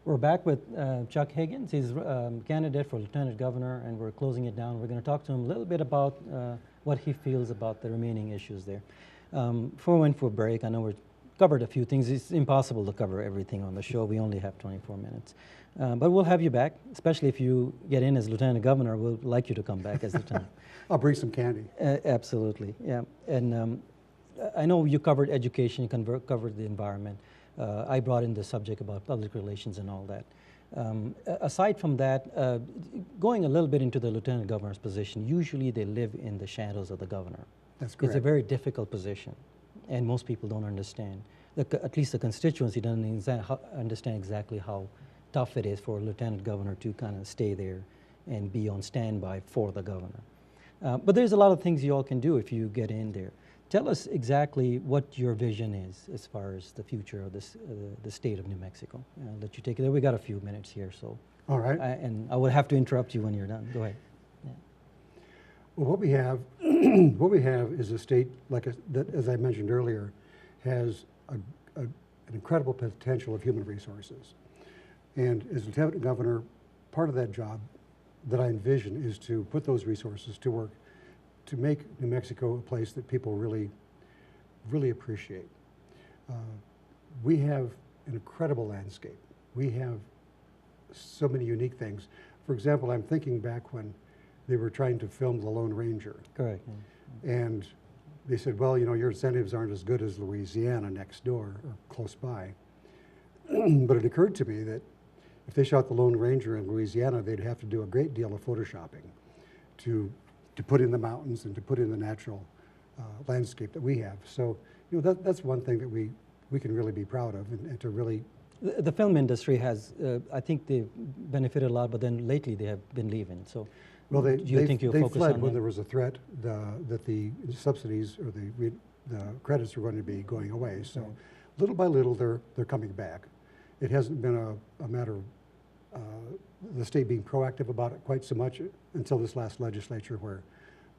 We're back with Chuck Higgins. He's candidate for lieutenant governor, and we're closing it down. We're going to talk to him a little bit about what he feels about the remaining issues there. Before we went for a break, I know we've covered a few things. It's impossible to cover everything on the show. We only have 24 minutes. But we'll have you back, especially if you get in as lieutenant governor. We'd like you to come back as lieutenant. I'll bring some candy. Absolutely, yeah. And I know you covered education, you covered the environment. I brought in the subject about public relations and all that. Aside from that, going a little bit into the lieutenant governor's position, usually they live in the shadows of the governor. That's correct. It's a very difficult position, and most people don't understand. At least the constituency doesn't understand exactly how tough it is for a lieutenant governor to kind of stay there and be on standby for the governor. But there's a lot of things you all can do if you get in there. Tell us exactly what your vision is as far as the future of this, the state of New Mexico. I'll let you take it there. We got a few minutes here, so. All right. And I will have to interrupt you when you're done. Go ahead. Yeah. Well, what we have, what we have is a state, that, as I mentioned earlier, has an incredible potential of human resources. And as lieutenant governor, part of that job that I envision is to put those resources to work to make New Mexico a place that people really, really appreciate. We have an incredible landscape. We have so many unique things. For example, I'm thinking back when they were trying to film The Lone Ranger. Correct. And they said, well, you know, your incentives aren't as good as Louisiana next door or close by. But it occurred to me that if they shot The Lone Ranger in Louisiana, they'd have to do a great deal of photoshopping to put in the mountains and to put in the natural landscape that we have. So, you know, that's one thing that we can really be proud of, and to really... The film industry has, I think they've benefited a lot, but then lately they have been leaving. So, well, do you think you'll focus fled on when that? there was a threat that the subsidies or the credits were going to be going away. So, Right. little by little, they're coming back. It hasn't been a matter of the state being proactive about it quite so much until this last legislature, where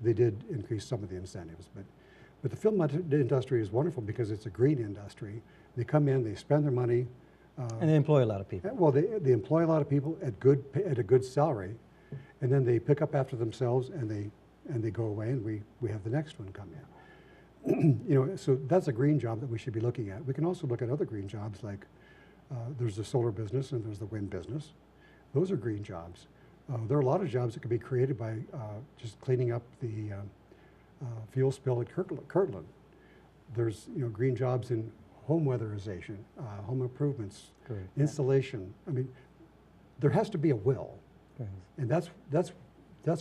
they did increase some of the incentives. But the film industry is wonderful because it's a green industry. They come in, they spend their money. And they employ a lot of people. Well, they employ a lot of people at a good salary, and then they pick up after themselves and they go away, and we have the next one come in. You know, so that's a green job that we should be looking at. We can also look at other green jobs, like there's the solar business and there's the wind business. Those are green jobs. There are a lot of jobs that can be created by just cleaning up the fuel spill at Kirtland. There's, you know, green jobs in home weatherization, home improvements, Correct. installation. I mean, there has to be a will, Correct. and that's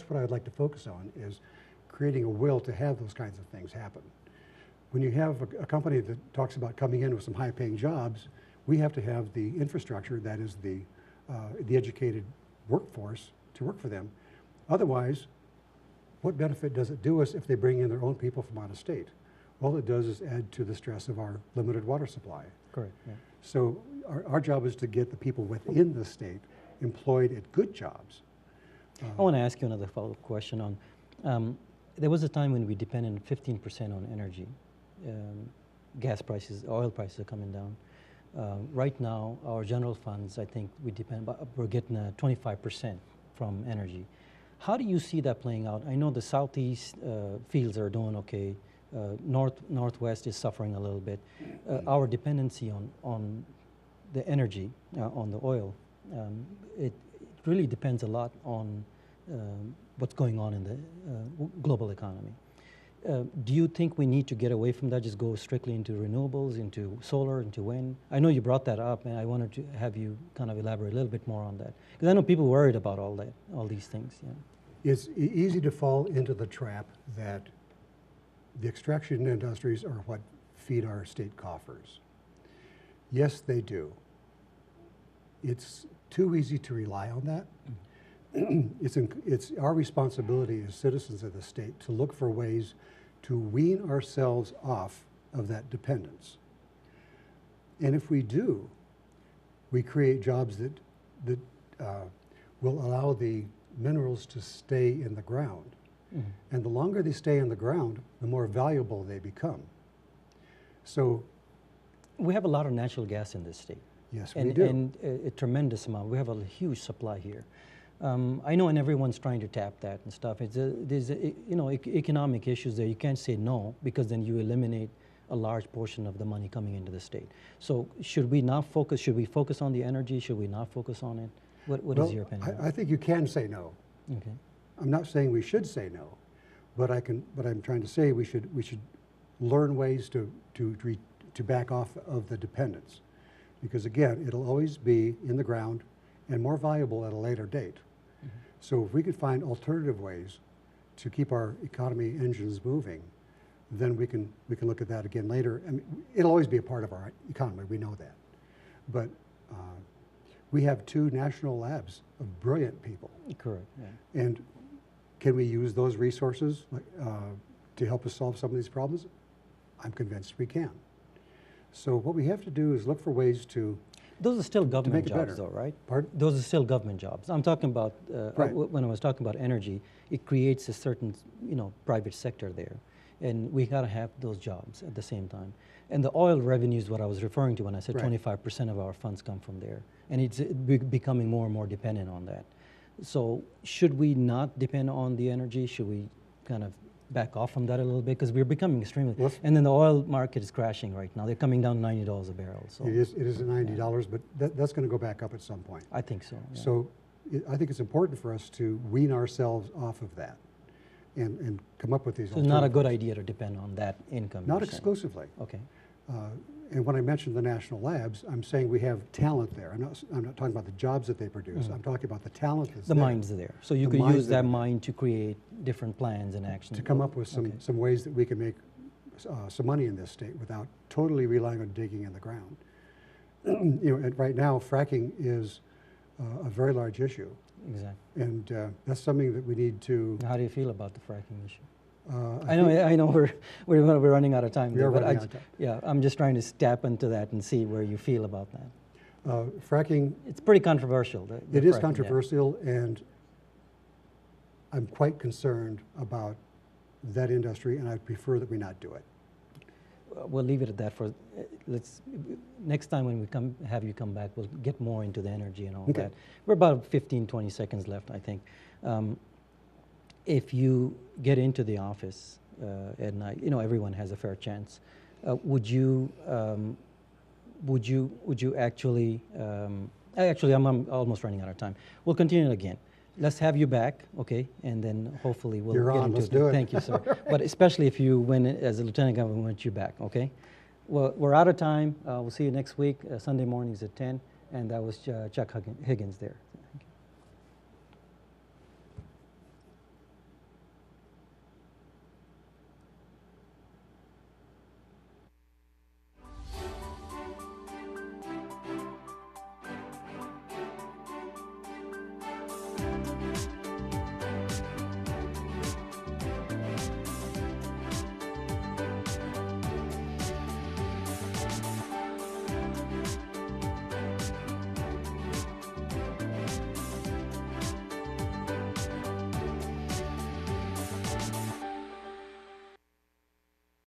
what I'd like to focus on, is creating a will to have those kinds of things happen. When you have a company that talks about coming in with some high-paying jobs, we have to have the infrastructure, that is the educated workforce, to work for them. Otherwise, what benefit does it do us if they bring in their own people from out of state? All it does is add to the stress of our limited water supply. Correct. Yeah. So our job is to get the people within the state employed at good jobs. I want to ask you another follow-up question on, there was a time when we depended 15% on energy. Gas prices, oil prices are coming down. Right now, our general funds, I think we're getting 25% from energy. How do you see that playing out? I know the southeast fields are doing okay. Northwest is suffering a little bit. Our dependency on the energy, on the oil, it really depends a lot on what's going on in the global economy. Do you think we need to get away from that, just go strictly into renewables, into solar, into wind? I know you brought that up, and I wanted to have you kind of elaborate a little bit more on that, because I know people worried about all these things. Yeah. It's easy to fall into the trap that the extraction industries are what feed our state coffers. Yes, they do. It's too easy to rely on that. It's our responsibility as citizens of the state to look for ways to wean ourselves off of that dependence. And if we do, we create jobs that will allow the minerals to stay in the ground. Mm-hmm. And the longer they stay in the ground, the more valuable they become. So we have a lot of natural gas in this state. Yes, we and, do. and a tremendous amount. We have a huge supply here. I know, and everyone's trying to tap that and stuff. There's economic issues there. You can't say no, because then you eliminate a large portion of the money coming into the state. So should we not focus? Should we focus on the energy? Should we not focus on it? What is your opinion? I think you can say no. Okay. I'm not saying we should say no, but I'm trying to say we should learn ways to back off of the dependence, because again, it'll always be in the ground and more valuable at a later date. Mm-hmm. So if we could find alternative ways to keep our economy engines moving, then we can look at that again later. I mean, it'll always be a part of our economy. We know that, but we have 2 national labs of brilliant people. Correct. Yeah. And can we use those resources to help us solve some of these problems? I'm convinced we can. So what we have to do is look for ways to Those are still government make it jobs, better. though, right? Pardon? Those are still government jobs. I'm talking about Right. when I was talking about energy, it creates a certain, private sector there, and we got to have those jobs at the same time. And the oil revenue is what I was referring to when I said Right. 25% of our funds come from there, and it's becoming more and more dependent on that. So should we not depend on the energy? Should we kind of back off from that a little bit, because we're becoming extremely, Well, and then the oil market is crashing right now. They're coming down $90 a barrel. So It is at $90, but that's going to go back up at some point. I think so. Yeah. So I think it's important for us to wean ourselves off of that and come up with these So it's not a alternatives. good idea to depend on that income. Not you're saying. exclusively. Okay. And when I mentioned the national labs, I'm saying we have talent there. I'm not talking about the jobs that they produce. I'm talking about the talent that's The there. mind's there. So you The could mind's use that there. mind to create different plans and actions. To come up with Okay. some ways that we can make some money in this state without totally relying on digging in the ground. And right now, fracking is a very large issue. Exactly. And that's something that we need to. How do you feel about the fracking issue? I I know we're running out of time. We are there, but running out of time. Yeah, I'm just trying to tap into that and see where you feel about that. Fracking, It's pretty controversial. The it is fracking, yeah. controversial, and I'm quite concerned about that industry, and I prefer that we not do it. We'll leave it at that for, next time when we have you come back, we'll get more into the energy and all Okay. that. We're about 15, 20 seconds left, I think. If you get into the office at night, everyone has a fair chance. Would you actually, actually I'm almost running out of time. We'll continue it again. Let's have you back, okay? And then hopefully we'll You're get on, into let's do it. Thank you, sir. But especially if you win it as a lieutenant governor, we want you back, okay? Well, we're out of time. We'll see you next week, Sunday mornings at 10. And that was Chuck Higgins there.